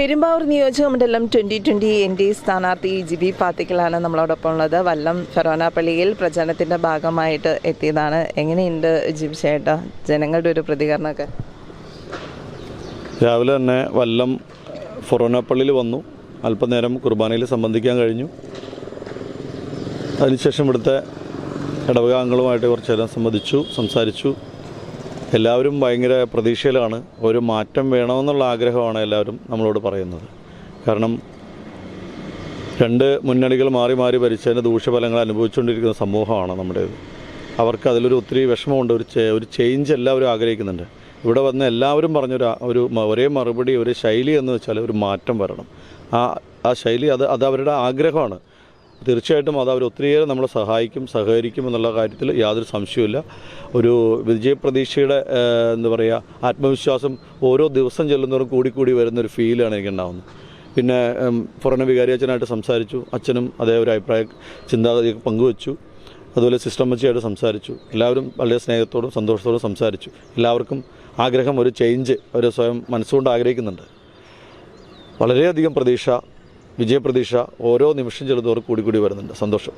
പെരുമ്പാവൂർ നിയോജക മണ്ഡലം 2020 NDA സ്ഥാനാർത്ഥി ജിബി പാത്തിക്കലാണ് നമ്മളോടൊപ്പം ഉള്ളത്. വല്ലം ഫെറോനാപ്പള്ളിയിൽ പ്രചരണത്തിൻ്റെ ഭാഗമായിട്ട് എത്തിയതാണ്. എങ്ങനെയുണ്ട് ജിബി ചേട്ടാ ജനങ്ങളുടെ ഒരു പ്രതികരണമൊക്കെ? രാവിലെ തന്നെ വല്ലം ഫെറോനാപ്പള്ളിയിൽ വന്നു, അല്പനേരം കുർബാനയിൽ സംബന്ധിക്കാൻ കഴിഞ്ഞു. അതിനുശേഷം ഇവിടുത്തെ ഇടവകാംഗങ്ങളുമായിട്ട് കുറച്ച് നേരം സംസാരിച്ചു. എല്ലാവരും ഭയങ്കര പ്രതീക്ഷയിലാണ്. ഒരു മാറ്റം വേണമെന്നുള്ള ആഗ്രഹമാണ് എല്ലാവരും നമ്മളോട് പറയുന്നത്. കാരണം രണ്ട് മുന്നണികൾ മാറി മാറി ഭരിച്ചതിൻ്റെ ദൂഷ്യഫലങ്ങൾ അനുഭവിച്ചുകൊണ്ടിരിക്കുന്ന സമൂഹമാണ് നമ്മുടേത്. അവർക്ക് അതിലൊരു ഒത്തിരി വിഷമമുണ്ട്. ഒരു ചേഞ്ച് എല്ലാവരും ആഗ്രഹിക്കുന്നുണ്ട്. ഇവിടെ വന്ന് എല്ലാവരും പറഞ്ഞൊരു ഒരേ മറുപടി, ഒരു ശൈലി എന്ന് വെച്ചാൽ ഒരു മാറ്റം വരണം. ആ ശൈലി അത് അവരുടെ ആഗ്രഹമാണ്. തീർച്ചയായിട്ടും അത് അവർ ഒത്തിരിയേറെ നമ്മളെ സഹകരിക്കും എന്നുള്ള കാര്യത്തിൽ യാതൊരു സംശയവുമില്ല. ഒരു വിജയപ്രതീക്ഷയുടെ ആത്മവിശ്വാസം ഓരോ ദിവസം ചെല്ലുന്നവരും കൂടി വരുന്നൊരു ഫീലാണ് എനിക്കുണ്ടാകുന്നത്. പിന്നെ ഫൊറോന വികാരിയച്ഛനായിട്ട് സംസാരിച്ചു. അച്ഛനും അതേ ഒരു അഭിപ്രായ ചിന്താഗതിയൊക്കെ പങ്കുവച്ചു. അതുപോലെ സിസ്റ്റമ്മച്ചിയായിട്ട് സംസാരിച്ചു. എല്ലാവരും വളരെ സ്നേഹത്തോടും സന്തോഷത്തോടും സംസാരിച്ചു. എല്ലാവർക്കും ആഗ്രഹം, ഒരു ചേഞ്ച് ഒരു സ്വയം മനസ്സുകൊണ്ട് ആഗ്രഹിക്കുന്നുണ്ട്. വളരെയധികം വിജയപ്രതീക്ഷ ഓരോ നിമിഷം ചെല്ലുന്നവർക്ക് കൂടി വരുന്നുണ്ട്. സന്തോഷം.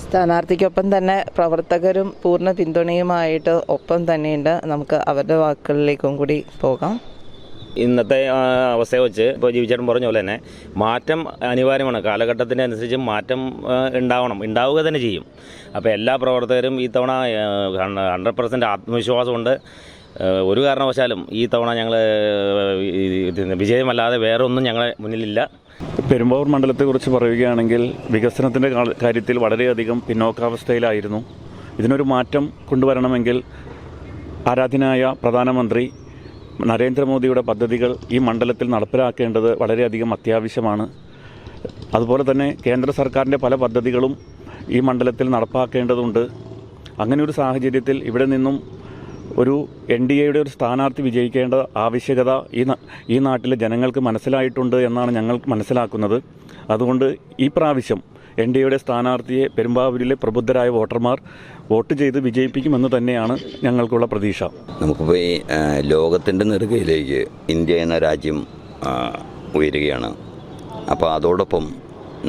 സ്ഥാനാർത്ഥിക്കൊപ്പം തന്നെ പ്രവർത്തകരും പൂർണ്ണ പിന്തുണയുമായിട്ട് ഒപ്പം തന്നെയുണ്ട്. നമുക്ക് അവരുടെ വാക്കുകളിലേക്കും കൂടി പോകാം. ഇന്നത്തെ അവസ്ഥയെ വെച്ച് ഇപ്പോൾ ജീവിച്ചേട്ടൻ പറഞ്ഞ പോലെ തന്നെ മാറ്റം അനിവാര്യമാണ്. കാലഘട്ടത്തിൻ്റെ അനുസരിച്ച് മാറ്റം ഉണ്ടാവുക തന്നെ ചെയ്യും. അപ്പോൾ എല്ലാ പ്രവർത്തകരും ഈ തവണ 100% ആത്മവിശ്വാസമുണ്ട്. ഒരു കാരണവശാലും ഈ തവണ ഞങ്ങൾ വിജയമല്ലാതെ വേറെ ഒന്നും ഞങ്ങളെ മുന്നിലില്ല. പെരുമ്പാവൂർ മണ്ഡലത്തെക്കുറിച്ച് പറയുകയാണെങ്കിൽ വികസനത്തിൻ്റെ കാര്യത്തിൽ വളരെയധികം പിന്നോക്കാവസ്ഥയിലായിരുന്നു. ഇതിനൊരു മാറ്റം കൊണ്ടുവരണമെങ്കിൽ ആരാധ്യനായ പ്രധാനമന്ത്രി നരേന്ദ്രമോദിയുടെ പദ്ധതികൾ ഈ മണ്ഡലത്തിൽ നടപ്പിലാക്കേണ്ടത് വളരെയധികം അത്യാവശ്യമാണ്. അതുപോലെ തന്നെ കേന്ദ്ര സർക്കാരിൻ്റെ പല പദ്ധതികളും ഈ മണ്ഡലത്തിൽ നടപ്പാക്കേണ്ടതുണ്ട്. അങ്ങനെ ഒരു സാഹചര്യത്തിൽ ഇവിടെ നിന്നും ഒരു NDAയുടെ ഒരു സ്ഥാനാർത്ഥി വിജയിക്കേണ്ട ആവശ്യകത ഈ നാട്ടിലെ ജനങ്ങൾക്ക് മനസ്സിലായിട്ടുണ്ട് എന്നാണ് ഞങ്ങൾ മനസ്സിലാക്കുന്നത്. അതുകൊണ്ട് ഈ പ്രാവശ്യം NDAയുടെ സ്ഥാനാർത്ഥിയെ പെരുമ്പാവൂരിലെ പ്രബുദ്ധരായ വോട്ടർമാർ വോട്ട് ചെയ്ത് വിജയിപ്പിക്കുമെന്ന് തന്നെയാണ് ഞങ്ങൾക്കുള്ള പ്രതീക്ഷ. നമുക്കിപ്പോൾ ഈ ലോകത്തിൻ്റെ നെറുകയിലേക്ക് ഇന്ത്യ എന്ന രാജ്യം ഉയരുകയാണ്. അപ്പോൾ അതോടൊപ്പം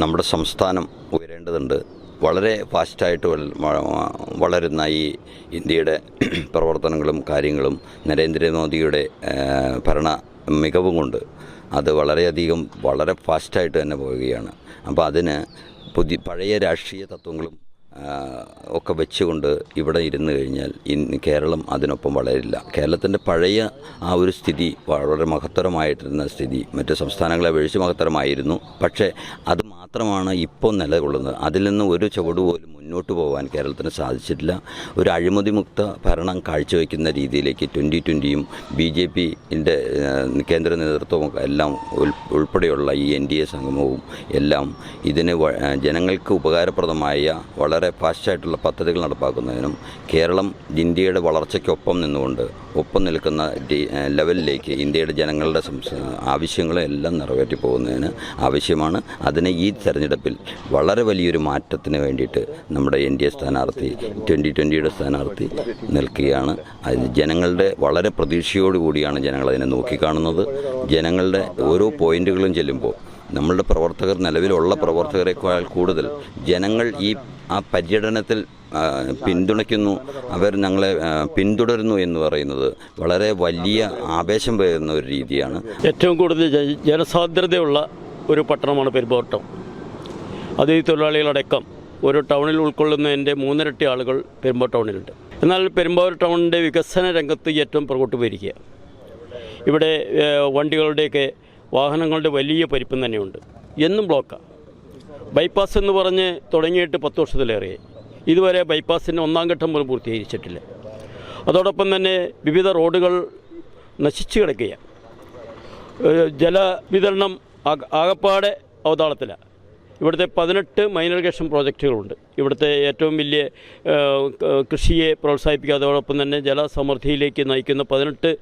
നമ്മുടെ സംസ്ഥാനം ഉയരേണ്ടതുണ്ട്. വളരെ ഫാസ്റ്റായിട്ട് വളരുന്ന ഈ ഇന്ത്യയുടെ പ്രവർത്തനങ്ങളും കാര്യങ്ങളും നരേന്ദ്രമോദിയുടെ ഭരണ മികവും കൊണ്ട് അത് വളരെ ഫാസ്റ്റായിട്ട് തന്നെ പോവുകയാണ്. അപ്പോൾ അതിന് പഴയ രാഷ്ട്രീയ തത്വങ്ങളും ഒക്കെ വെച്ചുകൊണ്ട് ഇവിടെ ഇരുന്ന് കഴിഞ്ഞാൽ കേരളം അതിനൊപ്പം വളരില്ല. കേരളത്തിൻ്റെ പഴയ ആ ഒരു സ്ഥിതി വളരെ മഹത്തരമായിട്ടിരുന്ന സ്ഥിതി മറ്റ് സംസ്ഥാനങ്ങളെ അപേക്ഷിച്ച് മഹത്തരമായിരുന്നു. പക്ഷേ അത് മാത്രമാണ് ഇപ്പോൾ നിലകൊള്ളുന്നത്. അതിൽ നിന്ന് ഒരു ചുവട് പോലും മുന്നോട്ട് പോകാൻ കേരളത്തിന് സാധിച്ചിട്ടില്ല. ഒരു അഴിമതിമുക്ത ഭരണം കാഴ്ചവെക്കുന്ന രീതിയിലേക്ക് 2020യും BJPൻ്റെ കേന്ദ്ര നേതൃത്വവും എല്ലാം ഉൾപ്പെടെയുള്ള ഈ NDA സംഗമവും എല്ലാം ഇതിന് ജനങ്ങൾക്ക് ഉപകാരപ്രദമായ വളരെ ഫാസ്റ്റായിട്ടുള്ള പദ്ധതികൾ നടപ്പാക്കുന്നതിനും കേരളം ഇന്ത്യയുടെ വളർച്ചയ്ക്കൊപ്പം ഒപ്പം നിൽക്കുന്ന ലെവലിലേക്ക് ഇന്ത്യയുടെ ജനങ്ങളുടെ ആവശ്യങ്ങളെ എല്ലാം നിറവേറ്റി പോകുന്നതിന് ആവശ്യമാണ്. അതിന് ഈ തെരഞ്ഞെടുപ്പിൽ വളരെ വലിയൊരു മാറ്റത്തിന് വേണ്ടിയിട്ട് നമ്മുടെ NDA സ്ഥാനാർത്ഥി 2020യുടെ സ്ഥാനാർത്ഥി നിൽക്കുകയാണ്. അത് ജനങ്ങളുടെ വളരെ പ്രതീക്ഷയോടുകൂടിയാണ് ജനങ്ങളതിനെ നോക്കിക്കാണുന്നത്. ജനങ്ങളുടെ ഓരോ പോയിന്റുകളും ചെല്ലുമ്പോൾ നമ്മളുടെ പ്രവർത്തകർ, നിലവിലുള്ള പ്രവർത്തകരെക്കാൾ കൂടുതൽ ജനങ്ങൾ ആ പര്യടനത്തിൽ പിന്തുണയ്ക്കുന്നു, അവർ ഞങ്ങളെ പിന്തുടരുന്നു എന്ന് പറയുന്നത് വളരെ വലിയ ആവേശം പകരുന്ന ഒരു രീതിയാണ്. ഏറ്റവും കൂടുതൽ ജനസാന്ദ്രതയുള്ള ഒരു പട്ടണമാണ് പെരുമ്പാവൂർ ടൗൺ. അതിഥി തൊഴിലാളികളടക്കം ഒരു ടൗണിൽ ഉൾക്കൊള്ളുന്നതിൻ്റെ 3 ഇരട്ടി ആളുകൾ പെരുമ്പാവൂർ ടൗണിലുണ്ട്. എന്നാൽ പെരുമ്പാവൂർ ടൗണിൻ്റെ വികസന രംഗത്ത് ഏറ്റവും പുറകോട്ട് പോയിരിക്കുക. ഇവിടെ വണ്ടികളുടെയൊക്കെ വാഹനങ്ങളുടെ വലിയ പരിപ്പം തന്നെയുണ്ട്. എന്നും ബ്ലോക്കാണ്. ബൈപ്പാസ് എന്ന് പറഞ്ഞ് തുടങ്ങിയിട്ട് 10 വർഷത്തിലേറെയായി. ഇതുവരെ ബൈപ്പാസിൻ്റെ 1-ാം ഘട്ടം പോലും പൂർത്തീകരിച്ചിട്ടില്ല. അതോടൊപ്പം തന്നെ വിവിധ റോഡുകൾ നശിച്ചു കിടക്കുകയാണ്. ജലവിതരണം ആകപ്പാടെ അവതാളത്തിലാണ്. ഇവിടുത്തെ 18 മൈനർ ഇറിഗേഷൻ പ്രോജക്റ്റുകളുണ്ട്. ഇവിടുത്തെ ഏറ്റവും വലിയ കൃഷിയെ പ്രോത്സാഹിപ്പിക്കുക, അതോടൊപ്പം തന്നെ ജലസമൃദ്ധിയിലേക്ക് നയിക്കുന്ന 18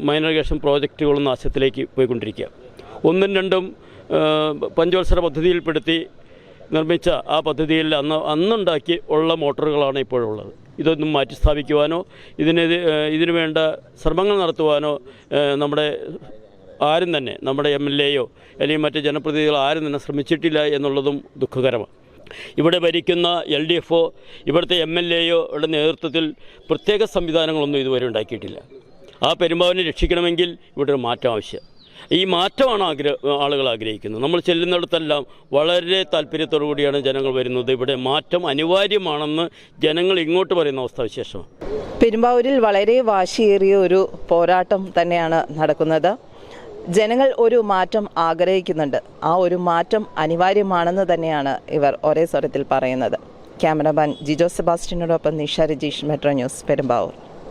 മൈനർ ഇറിഗേഷൻ പ്രോജക്റ്റുകളും നാശത്തിലേക്ക് പോയിക്കൊണ്ടിരിക്കുക. 1ഉം 2ഉം പഞ്ചവത്സര പദ്ധതിയിൽപ്പെടുത്തി നിർമ്മിച്ച ആ പദ്ധതിയിൽ അന്നുണ്ടാക്കി ഉള്ള മോട്ടോറുകളാണ് ഇപ്പോഴുള്ളത്. ഇതൊന്നും മാറ്റി സ്ഥാപിക്കുവാനോ ഇതിനു വേണ്ട ശ്രമങ്ങൾ നടത്തുവാനോ നമ്മുടെ ആരും തന്നെ നമ്മുടെ MLA-യോ അല്ലെങ്കിൽ മറ്റ് ജനപ്രതിനിധികൾ ആരും തന്നെ ശ്രമിച്ചിട്ടില്ല എന്നുള്ളതും ദുഃഖകരമാണ്. ഇവിടെ ഭരിക്കുന്ന LDF-ഓ ഇവിടുത്തെ MLA-യുടെ നേതൃത്വത്തിൽ പ്രത്യേക സംവിധാനങ്ങളൊന്നും ഇതുവരെ ഉണ്ടാക്കിയിട്ടില്ല. ആ പെരുമ്പാവൂരിനെ രക്ഷിക്കണമെങ്കിൽ ഇവിടെ ഒരു മാറ്റം ആവശ്യം. ഈ മാറ്റമാണ് ആളുകൾ ആഗ്രഹിക്കുന്നത്. നമ്മൾ ചെല്ലുന്നിടത്തെല്ലാം വളരെ താല്പര്യത്തോടു കൂടിയാണ് ജനങ്ങൾ വരുന്നത്. ഇവിടെ മാറ്റം അനിവാര്യമാണെന്ന് ജനങ്ങൾ ഇങ്ങോട്ട് പറയുന്ന അവസ്ഥാവിശേഷമാണ്. പെരുമ്പാവൂരിൽ വളരെ വാശിയേറിയ ഒരു പോരാട്ടം തന്നെയാണ് നടക്കുന്നത്. ജനങ്ങൾ ഒരു മാറ്റം ആഗ്രഹിക്കുന്നുണ്ട്. ആ ഒരു മാറ്റം അനിവാര്യമാണെന്ന് തന്നെയാണ് ഇവർ ഒരേ സ്വരത്തിൽ പറയുന്നത്. ക്യാമറമാൻ ജിജോ സെബാസ്റ്റ്യനോടൊപ്പം നിഷ രജീഷ്, മെട്രോ ന്യൂസ്, പെരുമ്പാവൂർ.